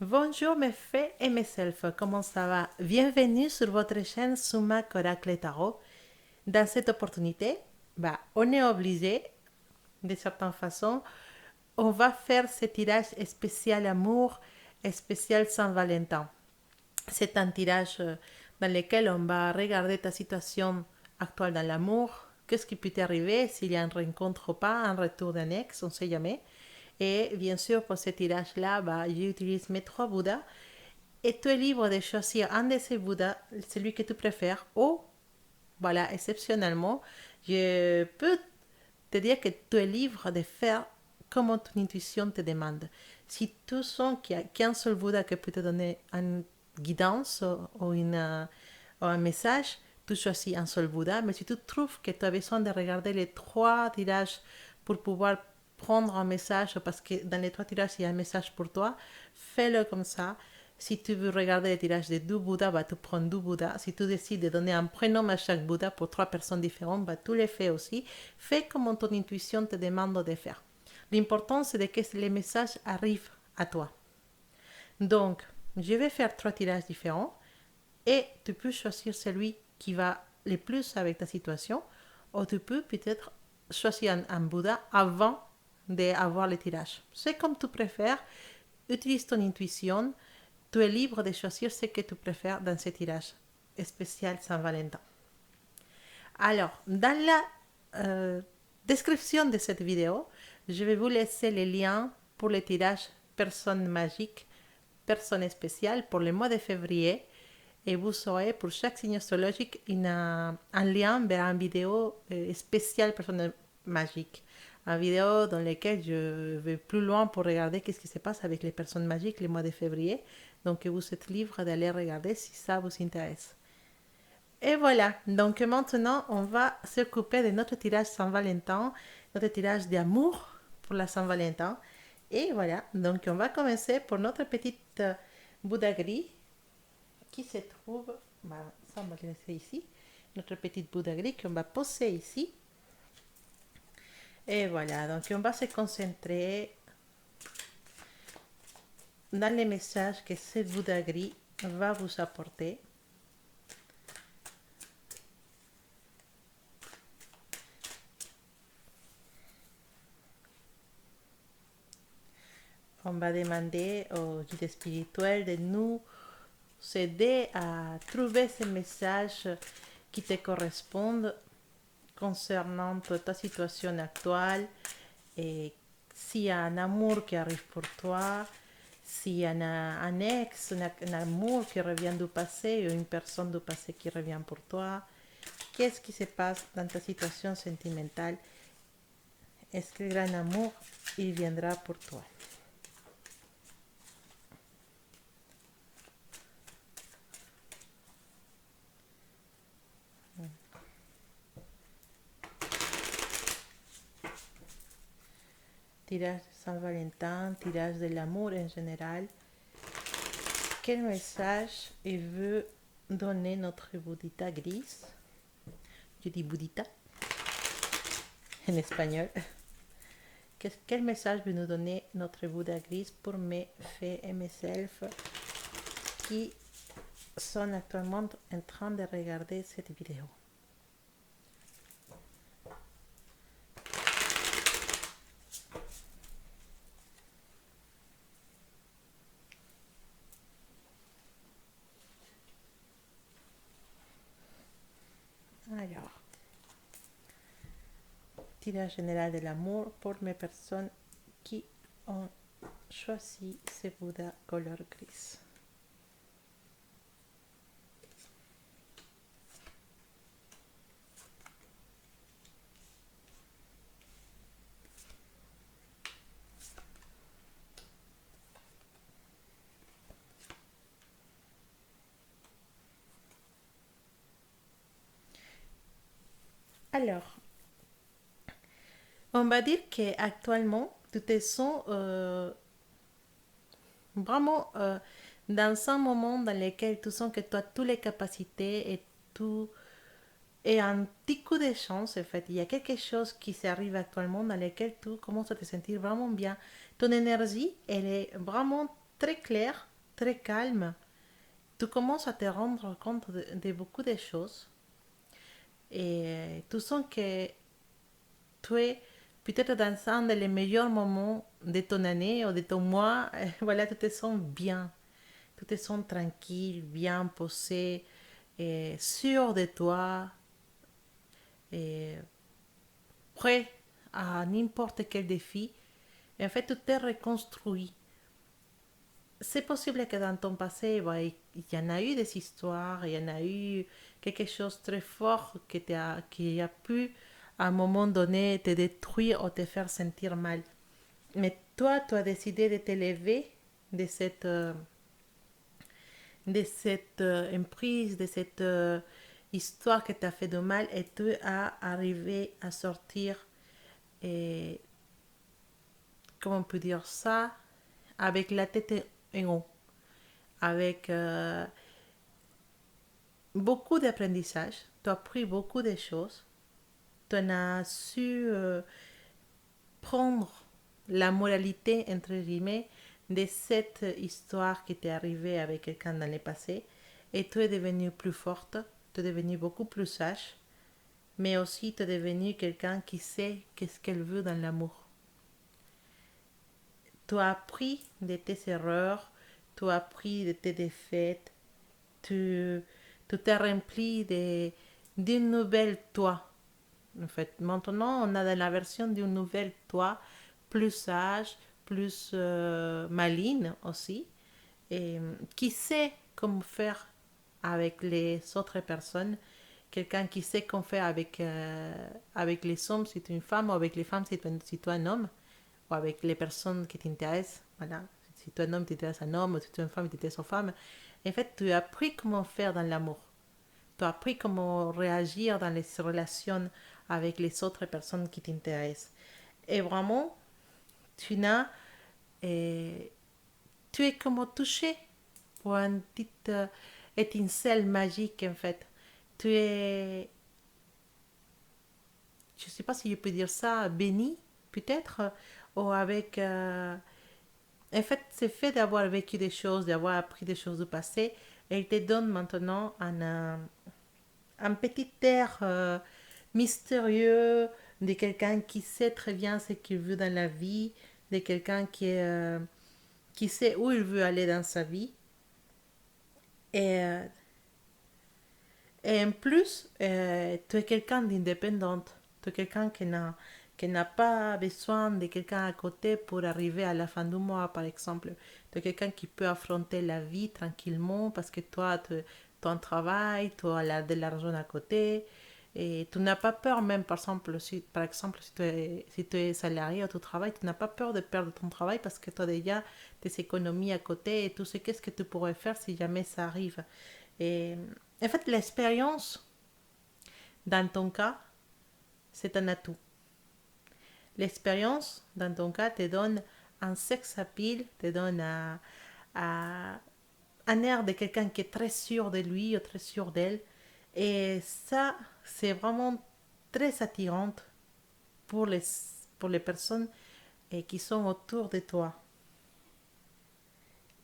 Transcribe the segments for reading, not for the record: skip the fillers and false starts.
Bonjour mes fées et mes selfs, comment ça va? Bienvenue sur votre chaîne Sumac Oracle Tarot. Dans cette opportunité, on est obligé, de certaine façon, on va faire ce tirage spécial amour et spécial Saint-Valentin. C'est un tirage dans lequel on va regarder ta situation actuelle dans l'amour, qu'est-ce qui peut t'arriver, s'il y a une rencontre ou pas, un retour d'un ex, on ne sait jamais. Et bien sûr, pour ce tirage-là, j'utilise mes trois Bouddhas. Et tu es libre de choisir un de ces Bouddhas, celui que tu préfères, ou, voilà, exceptionnellement, je peux te dire que tu es libre de faire comme ton intuition te demande. Si tu sens qu'il n'y a qu'un seul Bouddha qui peut te donner une guidance ou un message, tu choisis un seul Bouddha. Mais si tu trouves que tu as besoin de regarder les trois tirages pour pouvoir prendre un message, parce que dans les trois tirages, il y a un message pour toi, fais-le comme ça. Si tu veux regarder les tirages de deux Bouddhas, tu prends deux Bouddhas. Si tu décides de donner un prénom à chaque Bouddha pour trois personnes différentes, tu les fais aussi. Fais comme ton intuition te demande de faire. L'important, c'est que les messages arrivent à toi. Donc, je vais faire trois tirages différents et tu peux choisir celui qui va le plus avec ta situation, ou tu peux peut-être choisir un Bouddha avant d'avoir le tirage. C'est comme tu préfères. Utilise ton intuition. Tu es libre de choisir ce que tu préfères dans ce tirage spécial Saint-Valentin. Alors, dans la description de cette vidéo, je vais vous laisser les liens pour le tirage personne magique, personne spéciale pour le mois de février. Et vous aurez pour chaque signe astrologique un lien vers une vidéo spéciale personne magique. Une vidéo dans laquelle je vais plus loin pour regarder qu'est-ce qui se passe avec les personnes magiques le mois de février. Donc vous êtes libre d'aller regarder si ça vous intéresse. Et voilà, donc maintenant on va s'occuper de notre tirage Saint-Valentin, notre tirage d'amour pour la Saint-Valentin. Et voilà, donc on va commencer pour notre petite Bouddha gris qui se trouve, ça on va le laisser ici, notre petite Bouddha gris qu'on va poser ici. Et voilà, donc on va se concentrer dans les messages que ce Bouddha gris va vous apporter. On va demander au guide spirituel de nous aider à trouver ces messages qui te correspondent concernant ta situation actuelle et s'il y a un amour qui arrive pour toi, s'il y a un ex, un amour qui revient du passé ou une personne du passé qui revient pour toi, qu'est-ce qui se passe dans ta situation sentimentale? Est-ce que le grand amour, il viendra pour toi? Tirage de Saint-Valentin, tirage de l'amour en général. Quel message il veut donner notre Bouddhita grise? Je dis Bouddhita en espagnol. Quel message veut nous donner notre Bouddha grise pour mes fées et mes selfs qui sont actuellement en train de regarder cette vidéo? Alors, tirage général de l'amour pour mes personnes qui ont choisi ce Bouddha couleur grise. Alors, on va dire qu'actuellement, tu te sens vraiment dans un moment dans lequel tu sens que tu as toutes les capacités et tout et un petit coup de chance en fait. Il y a quelque chose qui s'arrive actuellement dans lequel tu commences à te sentir vraiment bien. Ton énergie, elle est vraiment très claire très calme, tu commences à te rendre compte de beaucoup de choses et tu sens que tu es peut-être dans un des meilleurs moments de ton année ou de ton mois. Voilà, tu te sens bien, tu te sens tranquille, bien posé, et sûr de toi, et prêt à n'importe quel défi. Et en fait, tu t'es reconstruit. C'est possible que dans ton passé, il y en a eu des histoires, il y en a eu quelque chose de très fort qui a pu, à un moment donné, te détruire ou te faire sentir mal. Mais toi, tu as décidé de t'élever de cette emprise, de cette histoire qui t'a fait de mal et tu as arrivé à sortir, et, comment on peut dire ça, avec la tête en haut, avec beaucoup d'apprentissage. Tu as appris beaucoup de choses. Tu as su prendre la moralité, entre guillemets, de cette histoire qui t'est arrivée avec quelqu'un dans le passé. Et tu es devenue plus forte, tu es devenue beaucoup plus sage, mais aussi tu es devenue quelqu'un qui sait qu'est-ce qu'elle veut dans l'amour. Tu as appris de tes erreurs, tu as appris de tes défaites, tu, tu t'es rempli d'une nouvelle toi. En fait, maintenant, on a la version d'une nouvelle toi, plus sage, plus maligne aussi, et qui sait comment faire avec les autres personnes. Quelqu'un qui sait comment faire avec les hommes si tu es une femme, ou avec les femmes si tu es un homme, ou avec les personnes qui t'intéressent. Voilà. Si tu es un homme, tu t'intéresses à un homme, ou si tu es une femme, tu t'intéresses aux femmes. En fait, tu as appris comment faire dans l'amour. Tu as appris comment réagir dans les relations avec les autres personnes qui t'intéressent. Et vraiment, tu n'as, et, tu es comme touché pour une petite étincelle magique en fait. Tu es, je ne sais pas si je peux dire ça, béni peut-être, ou avec... en fait, c'est fait d'avoir vécu des choses, d'avoir appris des choses du passé, et il te donne maintenant un petit air mystérieux de quelqu'un qui sait très bien ce qu'il veut dans la vie, de quelqu'un qui sait où il veut aller dans sa vie. Et, et en plus, tu es quelqu'un d'indépendante. Tu es quelqu'un qui n'a pas besoin de quelqu'un à côté pour arriver à la fin du mois, par exemple. Tu es quelqu'un qui peut affronter la vie tranquillement parce que toi, tu as un travail, tu as de l'argent à côté. Et tu n'as pas peur, même par exemple, si tu es salarié ou tu travailles, tu n'as pas peur de perdre ton travail parce que tu as déjà tes économies à côté et tu sais qu'est-ce que tu pourrais faire si jamais ça arrive. Et en fait, l'expérience, dans ton cas, c'est un atout. L'expérience, dans ton cas, te donne un sex appeal, te donne un air de quelqu'un qui est très sûr de lui ou très sûr d'elle. Et ça, c'est vraiment très attirant pour pour les personnes qui sont autour de toi.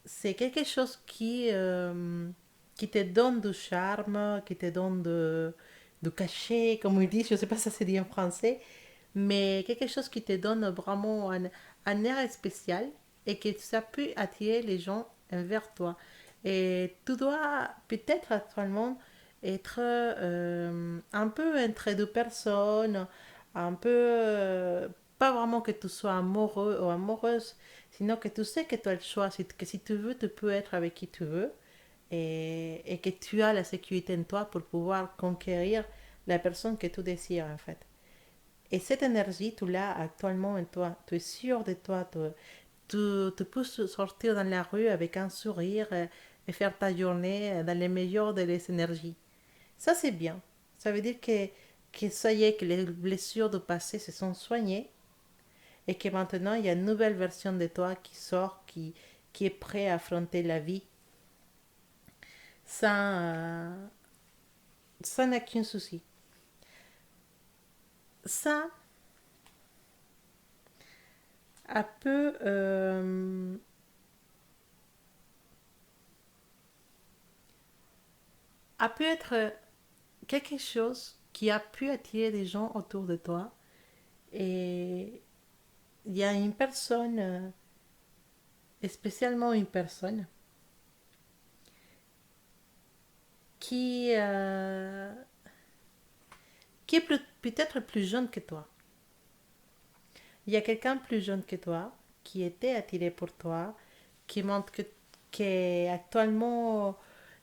C'est quelque chose qui te donne du charme, qui te donne du cachet, comme on dit, je ne sais pas si ça se dit en français, mais quelque chose qui te donne vraiment un air spécial et que ça peut attirer les gens vers toi. Et tu dois peut-être actuellement être un peu entre deux personnes, un peu, pas vraiment que tu sois amoureux ou amoureuse, sinon que tu sais que tu as le choix, que si tu veux, tu peux être avec qui tu veux et que tu as la sécurité en toi pour pouvoir conquérir la personne que tu désires en fait. Et cette énergie, tu l'as actuellement en toi. Tu es sûr de toi. Tu peux sortir dans la rue avec un sourire et faire ta journée dans les meilleures de les énergies. Ça, c'est bien. Ça veut dire que ça y est, que les blessures du passé se sont soignées et que maintenant, il y a une nouvelle version de toi qui sort, qui est prêt à affronter la vie sans, sans aucun souci. Ça, un peu a pu être quelque chose qui a pu attirer des gens autour de toi. Et il y a une personne, et spécialement une personne, qui, euh, qui est peut-être plus jeune que toi. Il y a quelqu'un plus jeune que toi qui était attiré pour toi, qui montre qu'actuellement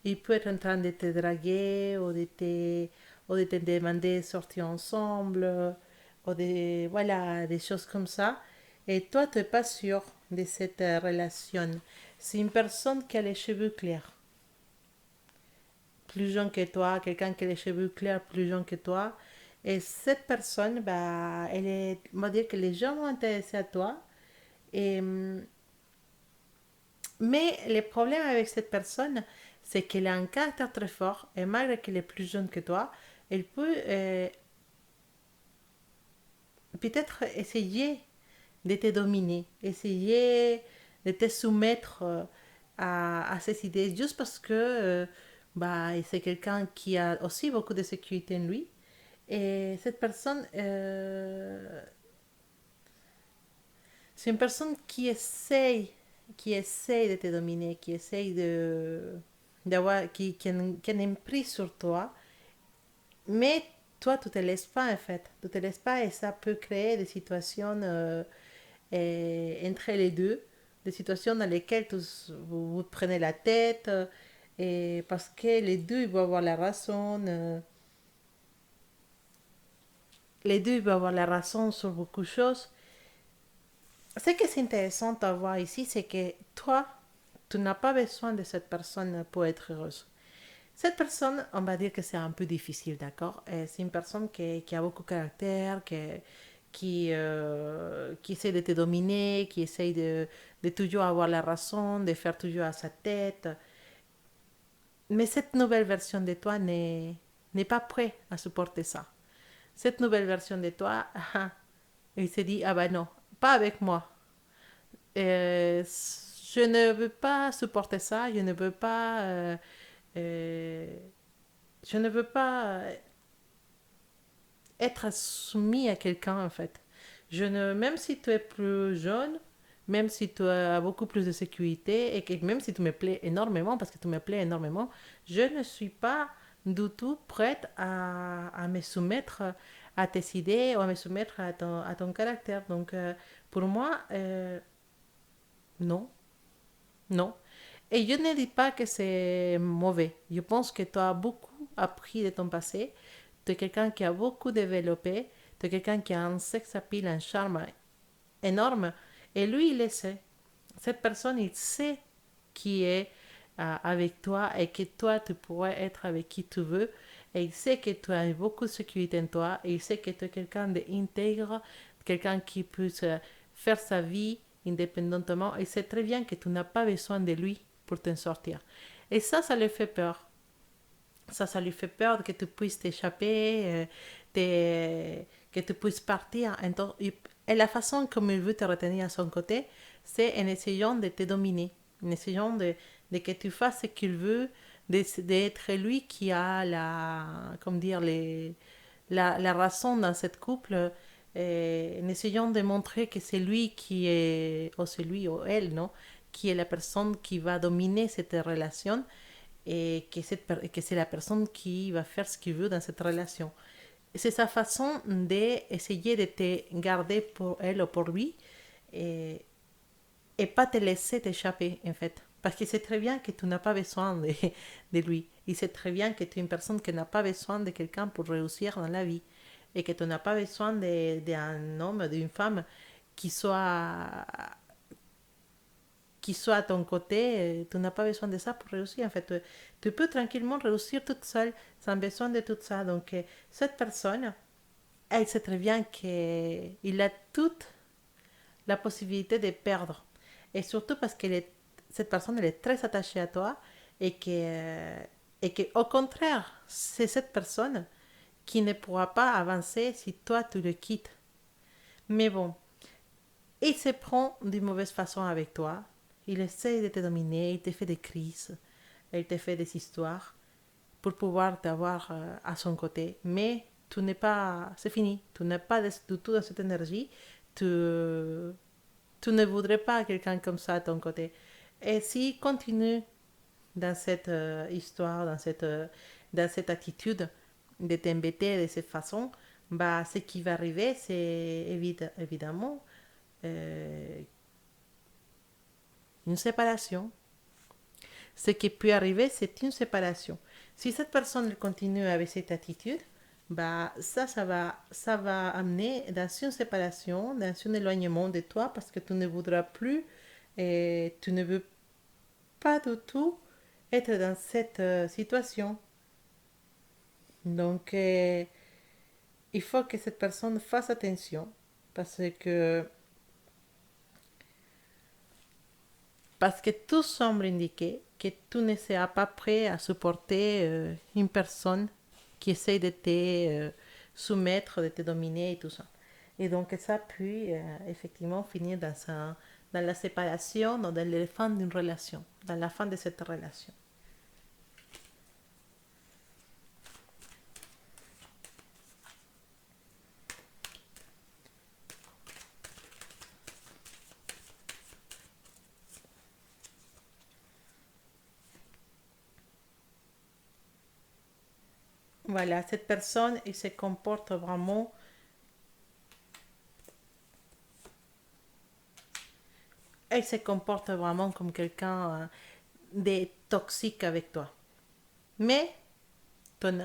il peut être en train de te draguer ou de te demander de sortir ensemble ou voilà, des choses comme ça. Et toi, tu n'es pas sûr de cette relation. C'est une personne qui a les cheveux clairs, plus jeune que toi, quelqu'un qui a les cheveux clairs, plus jeune que toi. Et cette personne, bah, on va dire qu'elle est légèrement intéressée à toi. Et, mais le problème avec cette personne, c'est qu'elle a un caractère très fort. Et malgré qu'elle est plus jeune que toi, elle peut peut-être essayer de te dominer, essayer de te soumettre à ces idées, juste parce que bah, c'est quelqu'un qui a aussi beaucoup de sécurité en lui. Et cette personne, c'est une personne qui essaye de te dominer, qui essaye d'avoir, qui a une prise sur toi, mais toi, tu te laisses pas en fait, tu te laisses pas et ça peut créer des situations entre les deux, des situations dans lesquelles vous prenez la tête et parce que les deux ils vont avoir la raison, les deux ils vont avoir la raison sur beaucoup de choses. Ce qui est intéressant à voir ici, c'est que toi, tu n'as pas besoin de cette personne pour être heureuse. Cette personne, on va dire que c'est un peu difficile, d'accord? C'est une personne qui a beaucoup de caractère, qui essaie de te dominer, qui essaie de toujours avoir la raison, de faire toujours à sa tête. Mais cette nouvelle version de toi n'est pas prête à supporter ça. Cette nouvelle version de toi, il se dit, ah ben non, pas avec moi. Je ne veux pas supporter ça, euh, je ne veux pas être soumis à quelqu'un en fait. Même si tu es plus jeune, même si tu as beaucoup plus de sécurité et que même si tu me plais énormément, parce que tu me plais énormément, je ne suis pas du tout prête à me soumettre à tes idées ou à me soumettre à ton caractère. Donc pour moi, non, non. Et je ne dis pas que c'est mauvais. Je pense que tu as beaucoup appris de ton passé. Tu es quelqu'un qui a beaucoup développé. Tu es quelqu'un qui a un sex appeal, un charme énorme. Et lui, il le sait. Cette personne, il sait qui est avec toi et que toi, tu pourrais être avec qui tu veux. Et il sait que tu as beaucoup de sécurité en toi. Et il sait que tu es quelqu'un d'intègre, quelqu'un qui peut faire sa vie indépendamment. Et il sait très bien que tu n'as pas besoin de lui pour t'en sortir. Et ça lui fait peur. Ça lui fait peur que tu puisses t'échapper, que tu puisses partir. Et la façon comme il veut te retenir à son côté, c'est en essayant de te dominer, en essayant de que tu fasses ce qu'il veut, d'être lui qui a comme dire, la raison dans cette couple, en essayant de montrer que c'est lui qui est, ou c'est lui ou elle, non, qui est la personne qui va dominer cette relation et que c'est la personne qui va faire ce qu'il veut dans cette relation. C'est sa façon d'essayer de te garder pour elle ou pour lui et, et pas te laisser t'échapper en fait. Parce qu'il sait très bien que tu n'as pas besoin de lui. Il sait très bien que tu es une personne qui n'a pas besoin de quelqu'un pour réussir dans la vie. Et que tu n'as pas besoin d'un homme, d'une femme qui soit à ton côté, tu n'as pas besoin de ça pour réussir. En fait, tu peux tranquillement réussir toute seule sans besoin de tout ça. Donc, cette personne, elle sait très bien qu'il a toute la possibilité de perdre. Et surtout parce cette personne, elle est très attachée à toi et que, au contraire, c'est cette personne qui ne pourra pas avancer si toi tu le quittes. Mais bon, il se prend d'une mauvaise façon avec toi. Il essaie de te dominer, il te fait des crises, il te fait des histoires pour pouvoir t'avoir à son côté. Mais tu n'es pas, c'est fini, tu n'es pas du tout dans cette énergie, tu, tu ne voudrais pas quelqu'un comme ça à ton côté. Et s'il continue dans cette histoire, dans cette attitude de t'embêter de cette façon, bah, ce qui va arriver, c'est évidemment une séparation. Ce qui peut arriver, c'est une séparation. Si cette personne continue avec cette attitude, bah, ça va amener dans une séparation, dans un éloignement de toi parce que tu ne voudras plus et tu ne veux pas du tout être dans cette situation. Donc, il faut que cette personne fasse attention parce que, parce que tout semble indiquer que tu ne seras pas prêt à supporter une personne qui essaie de te soumettre, de te dominer et tout ça. Et donc, ça peut effectivement finir dans la séparation, dans la fin d'une relation, dans la fin de cette relation. Voilà, cette personne, elle se comporte vraiment, elle se comporte vraiment comme quelqu'un de toxique avec toi. Mais,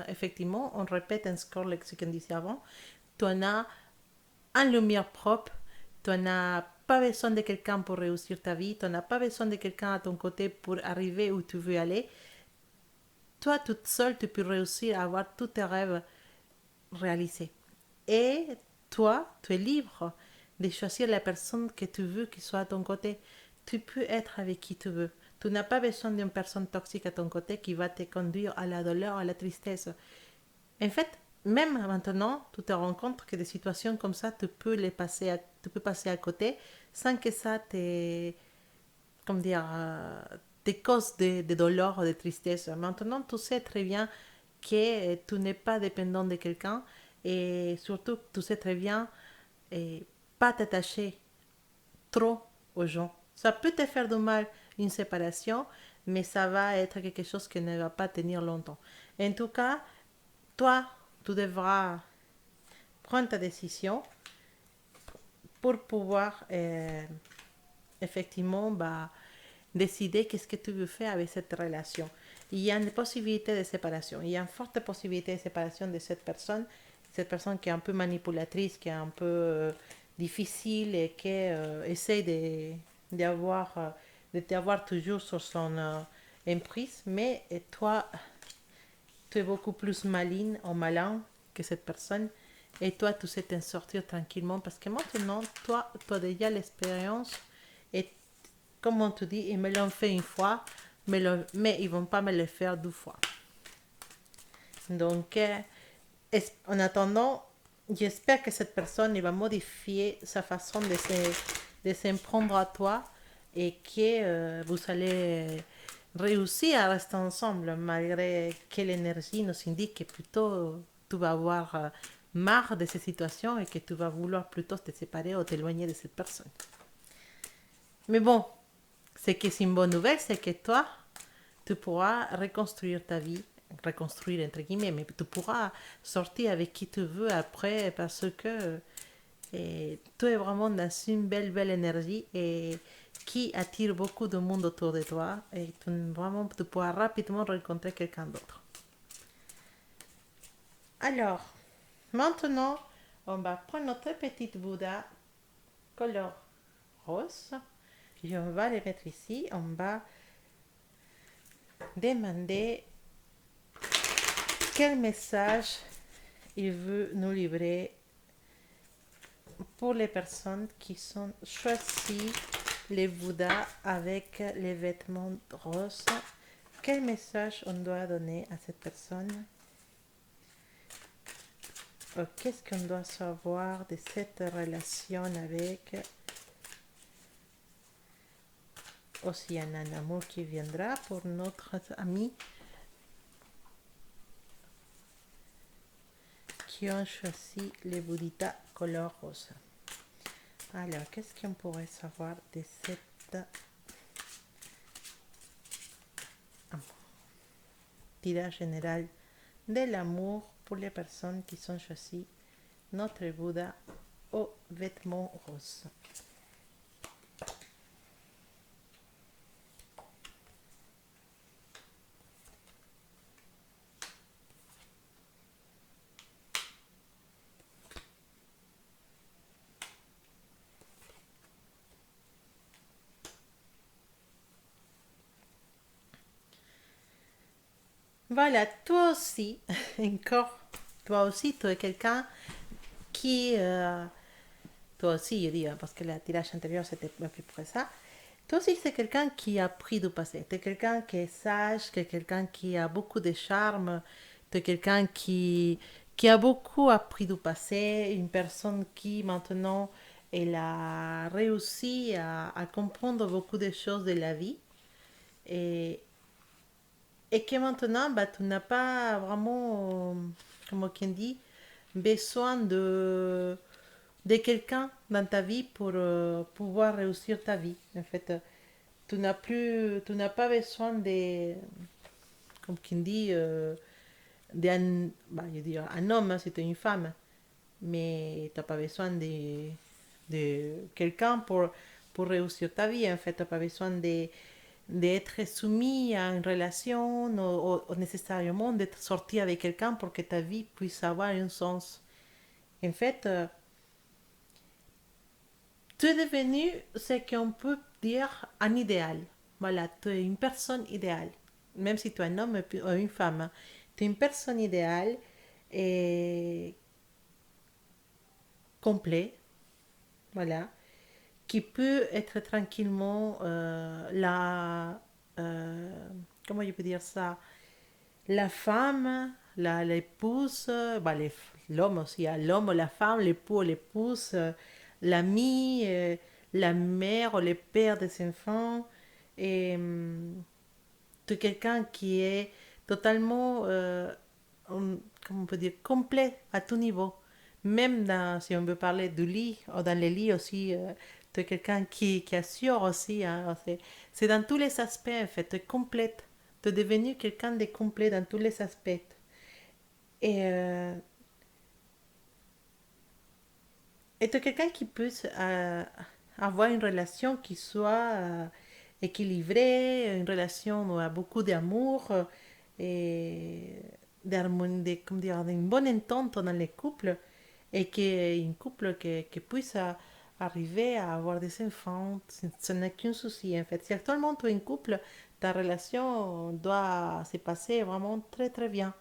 effectivement, on répète encore ce qu'on disait avant, tu en as une lumière propre, tu n'as pas besoin de quelqu'un pour réussir ta vie, tu n'as pas besoin de quelqu'un à ton côté pour arriver où tu veux aller. Toi, toute seule, tu peux réussir à avoir tous tes rêves réalisés. Et toi, tu es libre de choisir la personne que tu veux qui soit à ton côté. Tu peux être avec qui tu veux. Tu n'as pas besoin d'une personne toxique à ton côté qui va te conduire à la douleur, à la tristesse. En fait, même maintenant, tu te rends compte que des situations comme ça, tu peux passer à côté sans que ça te, comment dire, te cause de douleur ou de tristesse. Maintenant, tu sais très bien que tu n'es pas dépendant de quelqu'un et surtout, tu sais très bien pas t'attacher trop aux gens. Ça peut te faire du mal une séparation, mais ça va être quelque chose qui ne va pas tenir longtemps. En tout cas, toi, tu devras prendre ta décision pour pouvoir effectivement bah, décider qu'est-ce que tu veux faire avec cette relation. Il y a une possibilité de séparation. Il y a une forte possibilité de séparation de cette personne qui est un peu manipulatrice, qui est un peu difficile et qui essaie de t'avoir toujours sur son emprise. Mais toi, tu es beaucoup plus maligne ou malin que cette personne. Et toi, tu sais t'en sortir tranquillement parce que maintenant, toi, tu as déjà l'expérience. Et comme on te dit, ils me l'ont fait une fois, mais ils ne vont pas me le faire deux fois. Donc, en attendant, j'espère que cette personne va modifier sa façon de s'en prendre à toi et que vous allez réussir à rester ensemble malgré que l'énergie nous indique que plutôt tu vas avoir marre de ces situations et que tu vas vouloir plutôt te séparer ou t'éloigner de cette personne. Mais bon, ce qui est une bonne nouvelle, c'est que toi, tu pourras reconstruire ta vie, reconstruire entre guillemets, mais tu pourras sortir avec qui tu veux après parce que tu es vraiment dans une belle énergie et qui attire beaucoup de monde autour de toi et vraiment tu pourras rapidement rencontrer quelqu'un d'autre. Alors, maintenant, on va prendre notre petite Bouddha couleur rose et on va les mettre ici. On va demander quel message il veut nous livrer pour les personnes qui sont choisies les Bouddhas avec les vêtements roses. Quel message on doit donner à cette personne? Qu'est-ce qu'on doit savoir de cette relation avec aussi un amour qui viendra pour notre ami qui ont choisi les Buddhitas couleur rose. Alors, qu'est-ce qu'on pourrait savoir de cette tirage général de l'amour pour les personnes qui ont choisi notre Bouddha aux vêtements roses? Voilà, toi aussi, encore, toi aussi, tu es quelqu'un qui, toi aussi, je dis, parce que le tirage antérieur, c'était à peu près ça. Toi aussi, c'est quelqu'un qui a pris du passé. Tu es quelqu'un qui est sage, qui est quelqu'un qui a beaucoup de charme, tu es quelqu'un qui a beaucoup appris du passé, une personne qui maintenant, elle a réussi à comprendre beaucoup de choses de la vie. Et, et que maintenant, bah, tu n'as pas vraiment, comme on dit, besoin de quelqu'un dans ta vie pour pouvoir réussir ta vie. En fait, tu n'as pas besoin de, comme qui dit, d'un, bah, je veux dire, un homme, hein, si tu es une femme, mais tu n'as pas besoin de quelqu'un pour réussir ta vie. En fait, tu n'as pas besoin d'être soumis à une relation ou nécessairement d'être sorti avec quelqu'un pour que ta vie puisse avoir un sens. En fait, tu es devenu ce qu'on peut dire un idéal. Voilà, tu es une personne idéale. Même si tu es un homme ou une femme, hein. Tu es une personne idéale et complet, voilà, qui peut être tranquillement comment je peux dire ça, la femme, l'épouse, bah, l'homme aussi, hein, l'homme, la femme, l'époux, l'épouse, l'ami, la mère ou le père des enfants. Et tu es quelqu'un qui est totalement, comment on peut dire, complet à tout niveau. Même dans, si on veut parler du lit, ou dans les lits aussi, tu es quelqu'un qui assure aussi. Hein, c'est dans tous les aspects, en fait, tu es complète. Tu es devenu quelqu'un de complet dans tous les aspects. Et, et tu es quelqu'un qui peut avoir une relation qui soit équilibrée, une relation à beaucoup d'amour et d'harmonie, comment dire, une bonne entente dans les couples et qu'un couple qui puisse arriver à avoir des enfants, ce n'est qu'un souci en fait. Si actuellement tu es un couple, ta relation doit se passer vraiment très très bien.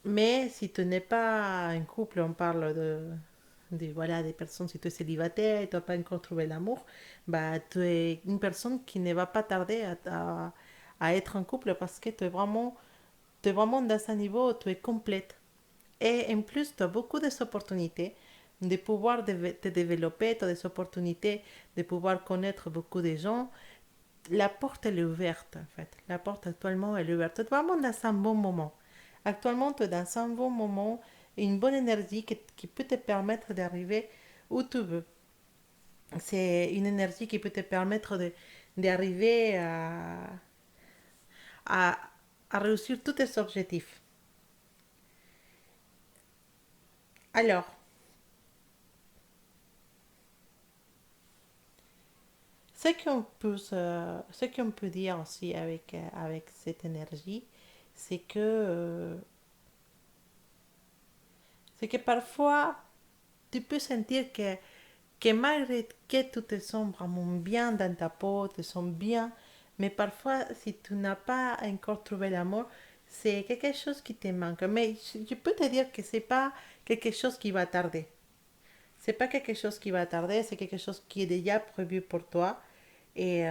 Mais si tu n'es pas un couple, on parle voilà, des personnes, si tu es célibataire et tu n'as pas encore trouvé l'amour, bah, tu es une personne qui ne va pas tarder à être en couple parce que tu es vraiment dans un niveau où tu es complète. Et en plus, tu as beaucoup d'opportunités de pouvoir te développer, tu as des opportunités de pouvoir connaître beaucoup de gens. La porte, elle est ouverte, en fait. La porte, actuellement, elle est ouverte. Tu es vraiment dans un bon moment. Actuellement, tu es dans un bon moment, une bonne énergie qui peut te permettre d'arriver où tu veux. C'est une énergie qui peut te permettre d'arriver à, à réussir tous tes objectifs. Alors, ce qu'on peut dire aussi avec cette énergie, c'est c'est que parfois, tu peux sentir que malgré que tu te sens vraiment bien dans ta peau, tu te sens bien, mais parfois, si tu n'as pas encore trouvé l'amour, c'est quelque chose qui te manque. Mais je peux te dire que c'est pas quelque chose qui va tarder. C'est pas quelque chose qui va tarder, c'est quelque chose qui est déjà prévu pour toi. Et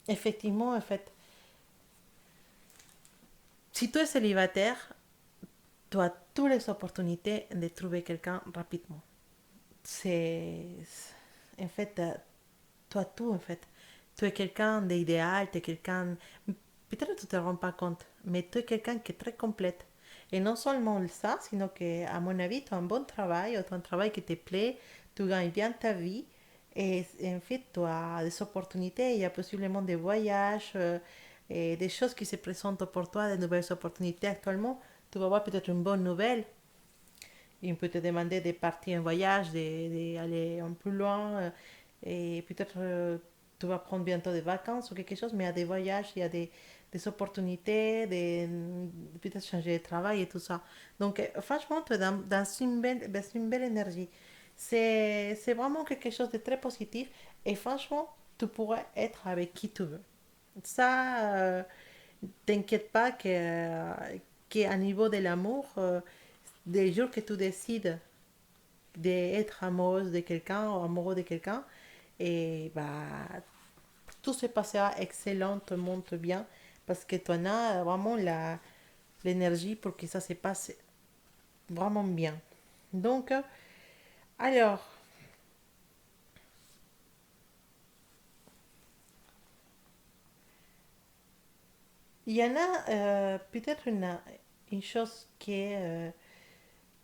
effectivement, en fait, si tu es célibataire, tu as toutes les opportunités de trouver quelqu'un rapidement. C'est. En fait, tu as tout, en fait. Tu es quelqu'un d'idéal, tu es quelqu'un. Peut-être que tu ne te rends pas compte, mais tu es quelqu'un qui est très complète. Et non seulement ça, sinon qu'à mon avis, tu as un bon travail, tu as un travail qui te plaît, tu gagnes bien ta vie. Et en fait, tu as des opportunités, il y a possiblement des voyages, et des choses qui se présentent pour toi, des nouvelles opportunités actuellement. Tu vas voir peut-être une bonne nouvelle. Il peut te demander de partir en voyage, d'aller un peu loin, et peut-être tu vas prendre bientôt des vacances ou quelque chose, mais il y a des voyages, il y a des opportunités, peut-être changer de travail et tout ça. Donc, franchement, tu es dans une belle énergie. C'est vraiment quelque chose de très positif et franchement, tu pourrais être avec qui tu veux. Ça, t'inquiète pas qu'à niveau de l'amour, des jours que tu décides d'être amoureuse de quelqu'un ou amoureux de quelqu'un, et bah, tout se passera excellent, tout monte bien, parce que tu en as vraiment l'énergie pour que ça se passe vraiment bien. Donc, alors, il y en a peut-être une chose qui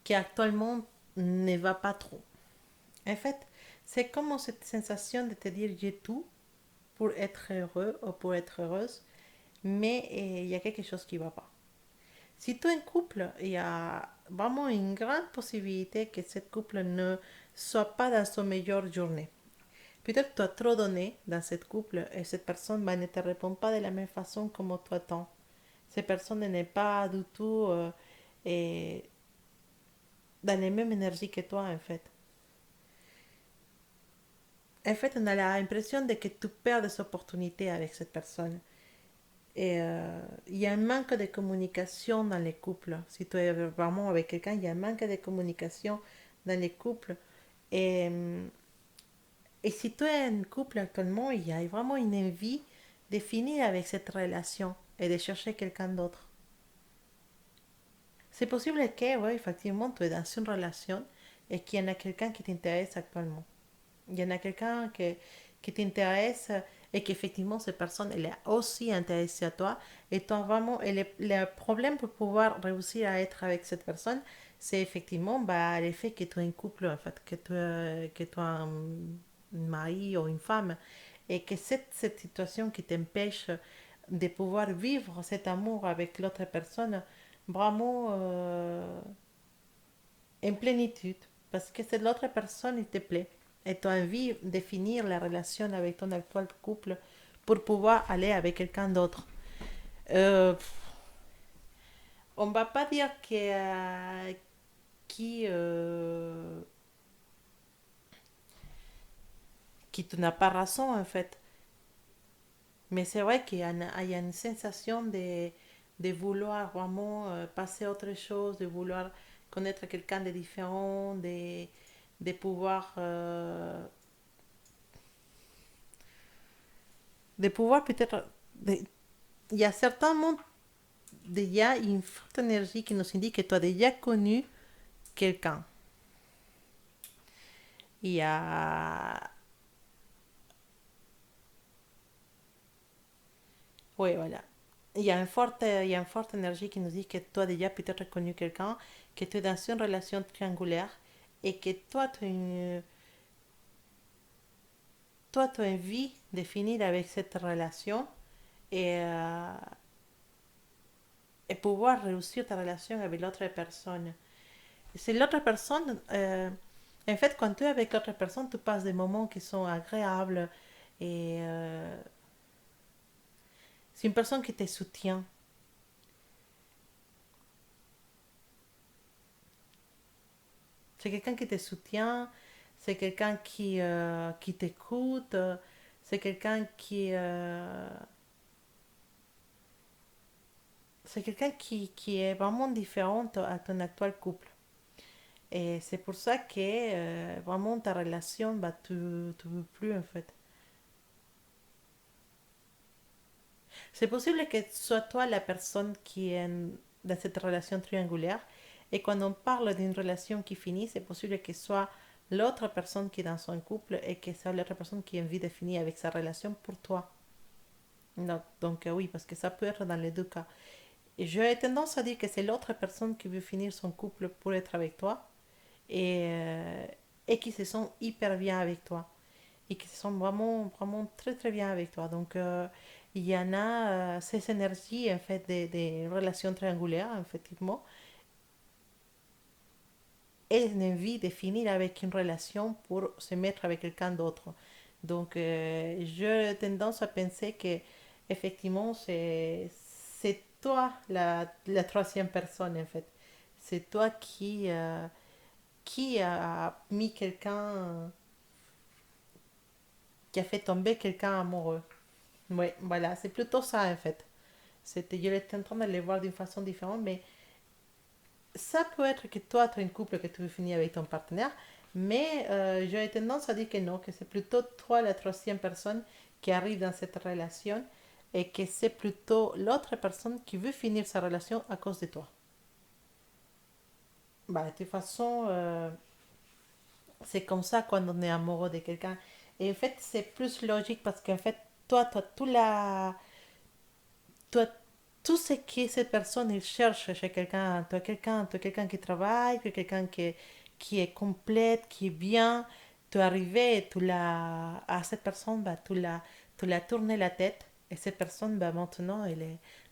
actuellement ne va pas trop. En fait, c'est comme cette sensation de te dire j'ai tout pour être heureux ou pour être heureuse, mais il y a quelque chose qui ne va pas. Si tu es un couple, il y a vraiment une grande possibilité que ce couple ne soit pas dans son meilleure journée. Peut-être que tu as trop donné dans ce couple et cette personne ne te répond pas de la même façon comme toi attends. Cette personne n'est pas du tout et dans les mêmes énergies que toi en fait. En fait, on a l'impression de que tu perds des opportunités avec cette personne. Et il y a un manque de communication dans les couples. Si tu es vraiment avec quelqu'un, il y a un manque de communication dans les couples. Et, et si tu es en couple actuellement, il y a vraiment une envie de finir avec cette relation et de chercher quelqu'un d'autre. C'est possible que, oui, effectivement, tu es dans une relation et qu'il y en a quelqu'un qui t'intéresse actuellement. Il y en a quelqu'un qui t'intéresse et qu'effectivement, cette personne, elle est aussi intéressée à toi. Et toi, vraiment, et le problème pour pouvoir réussir à être avec cette personne, c'est effectivement bah, le fait que tu es un couple, en fait, que tu es un mari ou une femme. Et que cette situation qui t'empêche de pouvoir vivre cet amour avec l'autre personne, vraiment en plénitude, parce que c'est l'autre personne qui te plaît. Et tu as envie de finir la relation avec ton actuel couple pour pouvoir aller avec quelqu'un d'autre. Euh, on va pas dire qui, qui tu n'as pas raison en fait. Mais c'est vrai il y a une sensation de vouloir vraiment passer à autre chose, de vouloir connaître quelqu'un de différent, de pouvoir peut-être il y a certainement déjà une forte énergie qui nous indique que tu as déjà connu quelqu'un. Il y a oui voilà, il y a une forte énergie qui nous dit que tu as déjà peut-être connu quelqu'un, que tu es dans une relation triangulaire et que toi tu as envie de finir avec cette relation et et pouvoir réussir ta relation avec l'autre personne. C'est l'autre personne, en fait, quand tu es avec l'autre personne, tu passes des moments qui sont agréables et c'est une personne qui te soutient. C'est quelqu'un qui te soutient, c'est quelqu'un qui t'écoute, c'est quelqu'un qui est vraiment différente à ton actuel couple. Et c'est pour ça que vraiment ta relation, bah, tu ne veux plus en fait. C'est possible que ce soit toi la personne qui est dans cette relation triangulaire. Et quand on parle d'une relation qui finit, c'est possible que ce soit l'autre personne qui est dans son couple et que c'est l'autre personne qui a envie de finir avec sa relation pour toi. Donc oui, parce que ça peut être dans les deux cas. J'ai tendance à dire que c'est l'autre personne qui veut finir son couple pour être avec toi et, euh, et qui se sent hyper bien avec toi et qui se sent vraiment, vraiment très très bien avec toi. Donc il y en a ces énergies en fait des relations triangulaires effectivement et une envie de finir avec une relation pour se mettre avec quelqu'un d'autre. Donc j'ai tendance à penser que effectivement c'est toi la troisième personne en fait. C'est toi qui a mis quelqu'un, qui a fait tomber quelqu'un amoureux. Oui, voilà, c'est plutôt ça en fait. C'était, je étais en train de les voir d'une façon différente, mais ça peut être que toi, tu as une couple que tu veux finir avec ton partenaire, mais j'ai tendance à dire que non, que c'est plutôt toi la troisième personne qui arrive dans cette relation et que c'est plutôt l'autre personne qui veut finir sa relation à cause de toi. Bah, de toute façon, c'est comme ça quand on est amoureux de quelqu'un. Et en fait, c'est plus logique parce qu'en fait, toi, tu as toi, tout ce que cette personne il cherche chez quelqu'un, tu as quelqu'un qui travaille, tu as quelqu'un qui est complète, qui est bien, tu es arrivé, à cette personne, bah, tu l'as tourné la tête et cette personne, bah, maintenant,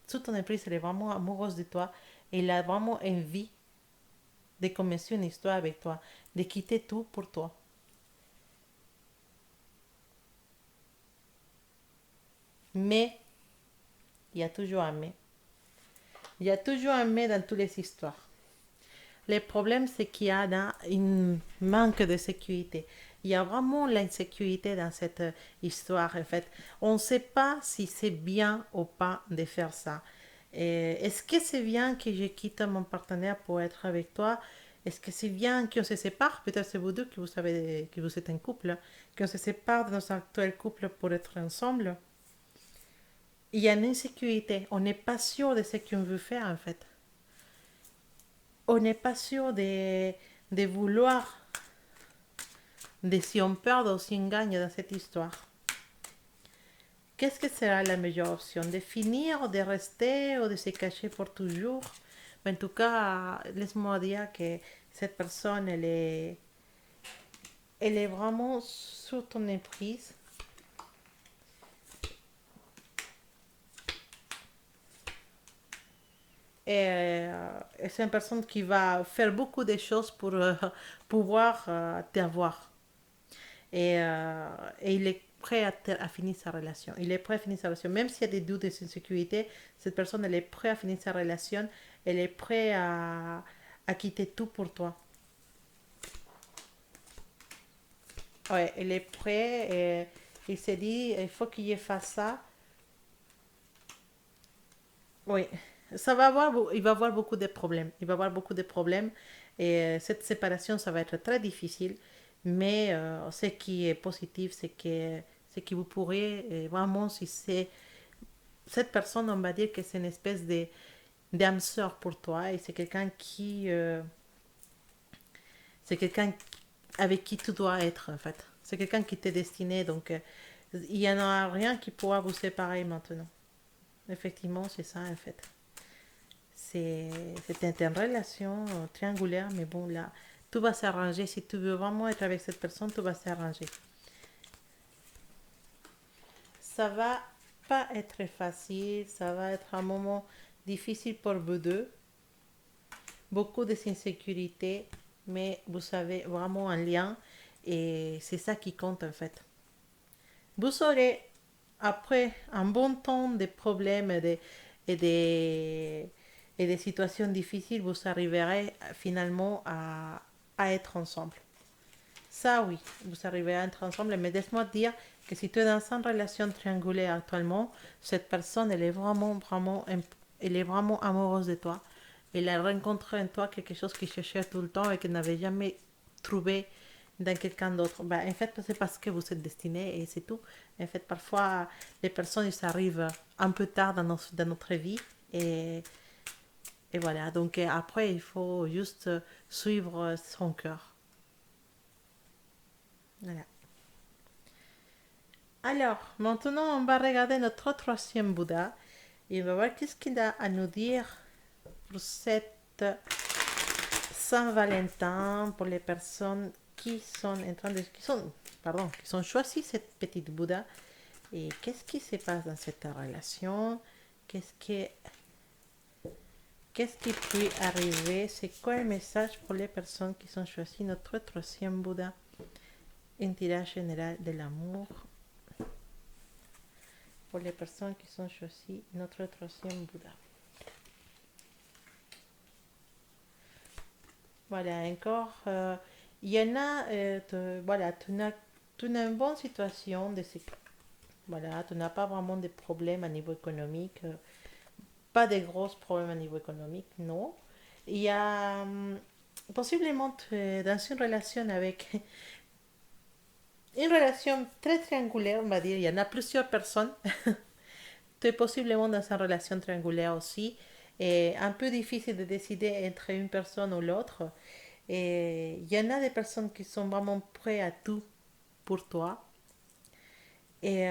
toute ton emprise, elle est vraiment amoureuse de toi et elle a vraiment envie de commencer une histoire avec toi, de quitter tout pour toi. Mais, il y a toujours un mais. Il y a toujours un mais dans toutes les histoires. Le problème, c'est qu'il y a un manque de sécurité. Il y a vraiment l'insécurité dans cette histoire, en fait. On ne sait pas si c'est bien ou pas de faire ça. Est-ce que c'est bien que je quitte mon partenaire pour être avec toi? Est-ce que c'est bien qu'on se sépare? Peut-être c'est vous deux que vous savez que vous êtes un couple, qu'on se sépare de notre actuel couple pour être ensemble. Il y a une insécurité. On n'est pas sûr de ce qu'on veut faire, en fait. On n'est pas sûr de vouloir, de si on perd ou si on gagne dans cette histoire. Qu'est-ce que sera la meilleure option? De finir, de rester ou de se cacher pour toujours? Mais en tout cas, laisse-moi dire que cette personne, elle est vraiment sous ton emprise. Et c'est une personne qui va faire beaucoup de choses pour pouvoir t'avoir. Et il est prêt à finir sa relation. Il est prêt à finir sa relation. Même s'il y a des doutes et de insécurité, cette personne, elle est prête à finir sa relation. Elle est prête à quitter tout pour toi. Ouais, elle est prête et il s'est dit, il faut qu'il fasse ça. Oui, il va avoir beaucoup de problèmes. Il va avoir beaucoup de problèmes et cette séparation, ça va être très difficile. Mais ce qui est positif, c'est que vous pourrez vraiment, si c'est cette personne, on va dire que c'est une espèce de d'âme sœur pour toi et c'est quelqu'un avec qui tu dois être en fait. C'est quelqu'un qui t'est destiné, donc il n'y en aura rien qui pourra vous séparer maintenant. Effectivement, c'est ça en fait. C'est c'était une relation triangulaire, mais bon là, tout va s'arranger. Si tu veux vraiment être avec cette personne, tout va s'arranger. Ça va pas être facile, ça va être un moment difficile pour vous deux, beaucoup d'insécurité, mais vous savez vraiment un lien et c'est ça qui compte en fait. Vous aurez, après un bon temps de problèmes et des, et des situations difficiles, vous arriverez finalement à être ensemble. Ça, oui, vous arriverez à être ensemble, mais laisse-moi te dire que si tu es dans une relation triangulaire actuellement, cette personne, elle est vraiment amoureuse de toi. Elle a rencontré en toi quelque chose qu'il cherchait tout le temps et qu'elle n'avait jamais trouvé dans quelqu'un d'autre. Ben, en fait, c'est parce que vous êtes destiné et c'est tout. En fait, parfois, les personnes, ils arrivent un peu tard dans notre vie et, et voilà. Donc, après, il faut juste suivre son cœur. Voilà. Alors, maintenant, on va regarder notre troisième Bouddha. Et on va voir qu'est-ce qu'il a à nous dire pour cette Saint-Valentin, pour les personnes qui sont en train de... qui sont choisi cette petite Bouddha. Et qu'est-ce qui se passe dans cette relation? Qu'est-ce qui, qu'est-ce qui peut arriver? C'est quoi le message pour les personnes qui sont choisies notre troisième Bouddha? Un tirage général de l'amour pour les personnes qui sont choisies notre troisième Bouddha. Voilà, encore, il y en a, voilà, tu as une bonne situation, voilà, tu n'as pas vraiment de problèmes à niveau économique, pas de gros problèmes à niveau économique, non. Il y a possiblement tu es dans une relation avec une relation très triangulaire, on va dire, il y en a plusieurs personnes. Tu es possiblement dans une relation triangulaire aussi, et un peu difficile de décider entre une personne ou l'autre. Et il y en a des personnes qui sont vraiment prêtes à tout pour toi. Et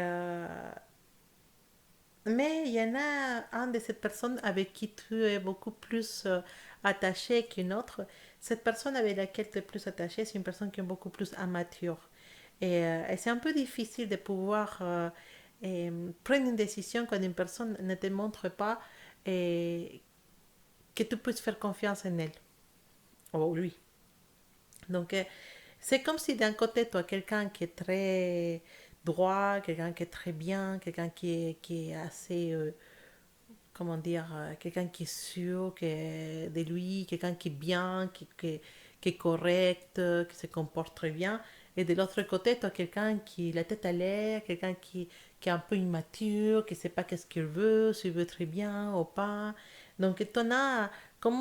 mais il y en a un de ces personnes avec qui tu es beaucoup plus attaché qu'une autre. Cette personne avec laquelle tu es plus attaché, c'est une personne qui est beaucoup plus immature. Et c'est un peu difficile de pouvoir prendre une décision quand une personne ne te montre pas que tu puisses faire confiance en elle. Oh, lui. Donc, c'est comme si d'un côté, tu as quelqu'un qui est très droit, quelqu'un qui est très bien, quelqu'un qui est assez, comment dire, quelqu'un qui est sûr de lui, quelqu'un qui est bien, qui est correct, qui se comporte très bien. Et de l'autre côté, tu as quelqu'un qui a la tête à l'air, quelqu'un qui est un peu immature, qui ne sait pas qu'est-ce qu'il veut, s'il veut très bien ou pas. Donc, tu as comme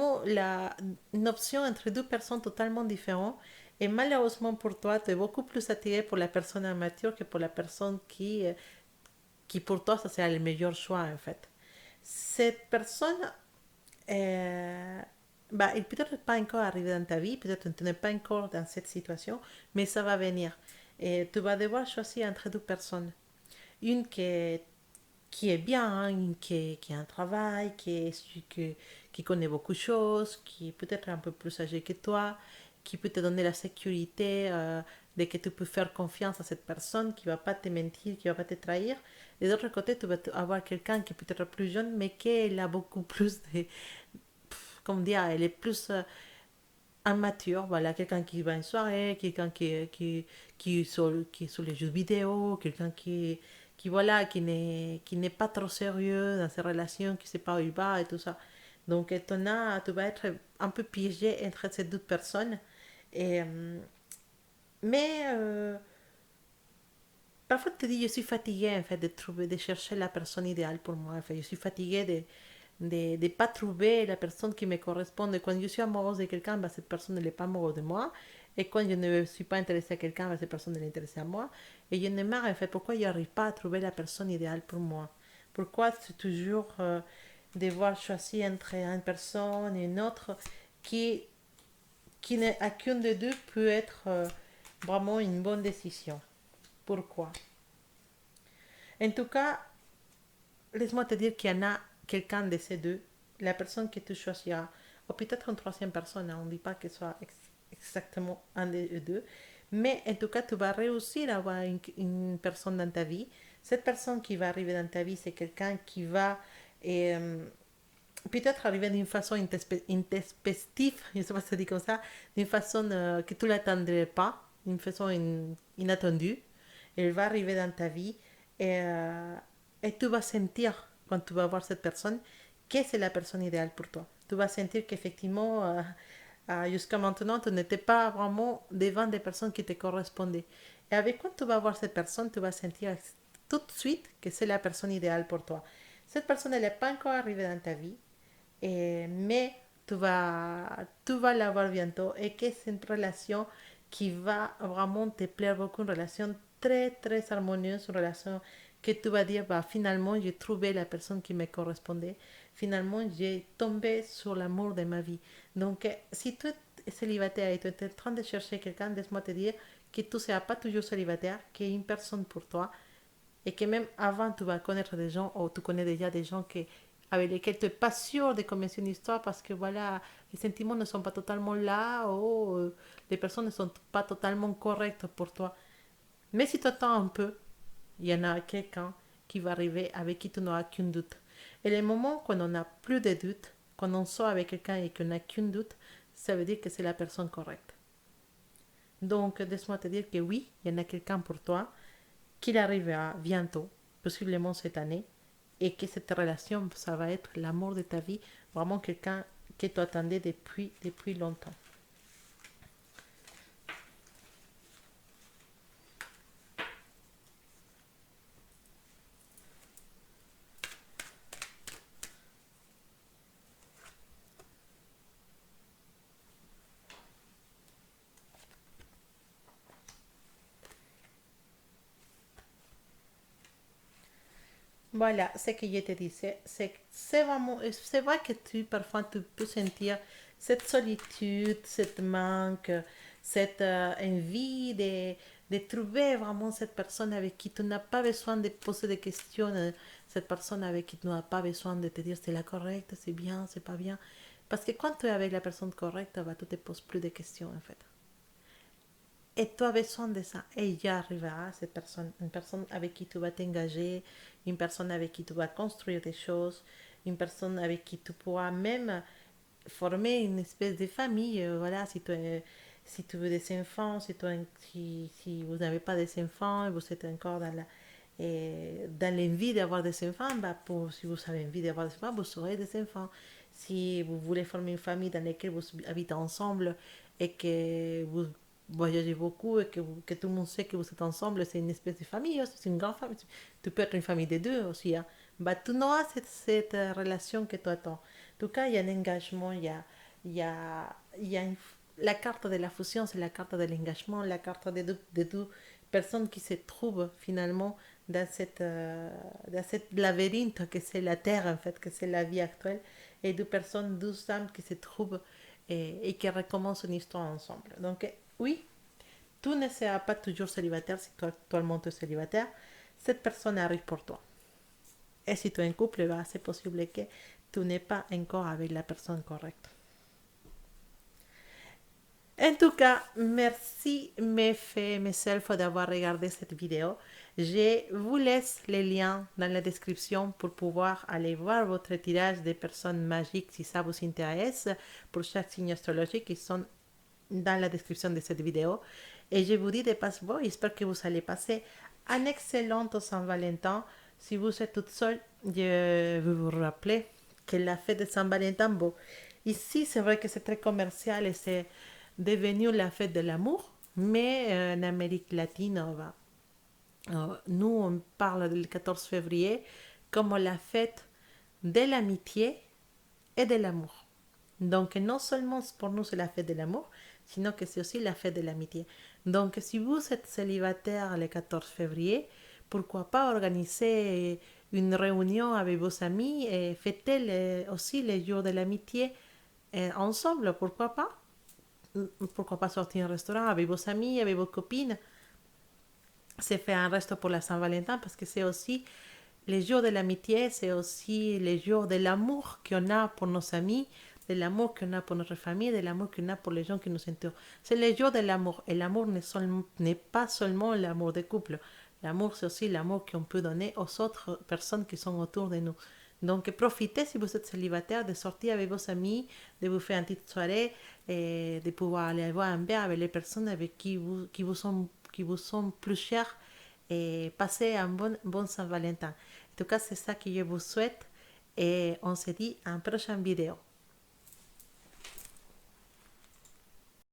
une option entre deux personnes totalement différentes. Et malheureusement pour toi, tu es beaucoup plus attiré pour la personne immature que pour la personne qui pour toi, ça c'est le meilleur choix en fait. Cette personne, bah, il peut-être pas encore arrivé dans ta vie, peut-être que tu n'es pas encore dans cette situation, mais ça va venir. Et tu vas devoir choisir entre deux personnes. Une qui est bien, une qui a un travail, qui connaît beaucoup de choses, qui est peut-être un peu plus âgé que toi, qui peut te donner la sécurité de que tu peux faire confiance à cette personne, qui ne va pas te mentir, qui ne va pas te trahir. Et de l'autre côté, tu vas avoir quelqu'un qui est peut-être plus jeune, mais qui a beaucoup plus de... Comment dire, elle est plus immature, voilà, quelqu'un qui va à une soirée, quelqu'un qui est sur les jeux vidéo, quelqu'un voilà, qui n'est pas trop sérieux dans ses relations, qui ne sait pas où il va et tout ça. Donc, tu vas être un peu piégé entre ces deux personnes. Et, mais parfois, tu te dis, je suis fatiguée en fait de chercher la personne idéale pour moi. En fait, je suis fatiguée de ne pas trouver la personne qui me correspond. Et quand je suis amoureuse de quelqu'un, bah, cette personne n'est pas amoureuse de moi. Et quand je ne suis pas intéressée à quelqu'un, bah, cette personne est intéressée à moi. Et je me marre en fait. Pourquoi je n'arrive pas à trouver la personne idéale pour moi? Pourquoi c'est toujours devoir choisir entre une personne et une autre qui, qui n'est à qu'une des deux peut être vraiment une bonne décision? Pourquoi? En tout cas, laisse-moi te dire qu'il y en a quelqu'un de ces deux, la personne que tu choisiras, ou peut-être une troisième personne, hein, on ne dit pas que ce soit exactement un des deux, mais en tout cas, tu vas réussir à avoir une personne dans ta vie. Cette personne qui va arriver dans ta vie, c'est quelqu'un qui va peut-être arriver d'une façon intempestive, je ne sais pas si ça dit comme ça, d'une façon que tu ne l'attendrais pas, d'une façon inattendue. Elle va arriver dans ta vie et, euh, et tu vas sentir, quand tu vas voir cette personne, que c'est la personne idéale pour toi. Tu vas sentir qu'effectivement, jusqu'à maintenant, tu n'étais pas vraiment devant des personnes qui te correspondaient. Et avec quand tu vas voir cette personne, tu vas sentir tout de suite que c'est la personne idéale pour toi. Cette personne, elle n'est pas encore arrivée dans ta vie, mais tu vas l'avoir bientôt et que c'est une relation qui va vraiment te plaire beaucoup, une relation très très harmonieuse, une relation que tu vas dire, bah, finalement j'ai trouvé la personne qui me correspondait, finalement j'ai tombé sur l'amour de ma vie. Donc si tu es célibataire et tu es en train de chercher quelqu'un, laisse-moi te dire que tu ne seras pas toujours célibataire, qu'il y a une personne pour toi et que même avant tu vas connaître des gens ou tu connais déjà des gens qui avec lesquels tu n'es pas sûr de commencer une histoire parce que voilà, les sentiments ne sont pas totalement là ou les personnes ne sont pas totalement correctes pour toi. Mais si tu attends un peu, il y en a quelqu'un qui va arriver avec qui tu n'auras qu'un doute. Et les moments quand on n'a plus de doute, quand on sort avec quelqu'un et qu'on n'a qu'un doute, ça veut dire que c'est la personne correcte. Donc, laisse-moi te dire que oui, il y en a quelqu'un pour toi, qu'il arrivera bientôt, possiblement cette année, et que cette relation, ça va être l'amour de ta vie, vraiment quelqu'un que tu attendais depuis longtemps. Voilà, ce que je te disais, c'est vraiment, c'est vrai que parfois, tu peux sentir cette solitude, cette manque, cette envie de trouver vraiment cette personne avec qui tu n'as pas besoin de poser des questions, cette personne avec qui tu n'as pas besoin de te dire c'est la correcte, c'est bien, c'est pas bien. Parce que quand tu es avec la personne correcte, bah, tu te poses plus de questions en fait. Et tu as besoin de ça. Et il y arrivera cette personne, une personne avec qui tu vas t'engager, une personne avec qui tu vas construire des choses, une personne avec qui tu pourras même former une espèce de famille. Voilà, si tu veux des enfants, si vous n'avez pas des enfants et vous êtes encore dans l'envie d'avoir des enfants, bah si vous avez envie d'avoir des enfants, vous aurez des enfants. Si vous voulez former une famille dans laquelle vous habitez ensemble et que vous voyagez beaucoup et que tout le monde sait que vous êtes ensemble, c'est une espèce de famille, c'est une grande famille. Tu peux être une famille de deux aussi. Hein. Bah, tu n'auras cette relation que tu attends. En tout cas, il y a un engagement, il y a, il y a la carte de la fusion, c'est la carte de l'engagement, la carte de deux personnes qui se trouvent finalement dans cette labyrinthe que c'est la Terre, en fait, que c'est la vie actuelle, et deux personnes, deux âmes qui se trouvent et qui recommencent une histoire ensemble. Donc, oui, tu ne seras pas toujours célibataire si toi, actuellement tu es célibataire. Cette personne arrive pour toi. Et si tu es en couple, bah, c'est possible que tu n'es pas encore avec la personne correcte. En tout cas, merci mes filles, mes selfs d'avoir regardé cette vidéo. Je vous laisse les liens dans la description pour pouvoir aller voir votre tirage des personnes magiques si ça vous intéresse pour chaque signe astrologique qui sont dans la description de cette vidéo. Et je vous dis de passeport, j'espère que vous allez passer un excellent Saint-Valentin. Si vous êtes toute seule, je vais vous rappeler que la fête de Saint-Valentin, bon, ici c'est vrai que c'est très commercial et c'est devenu la fête de l'amour, mais en Amérique latine, nous on parle du 14 février comme la fête de l'amitié et de l'amour. Donc non seulement pour nous c'est la fête de l'amour, sinon que c'est aussi la fête de l'amitié. Donc si vous êtes célibataire le 14 février, pourquoi pas organiser une réunion avec vos amis et fêter aussi les jours de l'amitié ensemble, pourquoi pas? Pourquoi pas sortir au restaurant avec vos amis, avec vos copines, se faire un resto pour la Saint-Valentin parce que c'est aussi les jours de l'amitié, c'est aussi les jours de l'amour qu'on a pour nos amis, de l'amour qu'on a pour notre famille, de l'amour qu'on a pour les gens qui nous entourent. C'est les jours de l'amour. Et l'amour n'est pas seulement l'amour des couples. L'amour, c'est aussi l'amour qu'on peut donner aux autres personnes qui sont autour de nous. Donc, profitez si vous êtes célibataire de sortir avec vos amis, de vous faire une petite soirée et de pouvoir aller voir un verre avec les personnes avec qui vous sont plus chères et passer un bon Saint-Valentin. En tout cas, c'est ça que je vous souhaite et on se dit à une prochaine vidéo.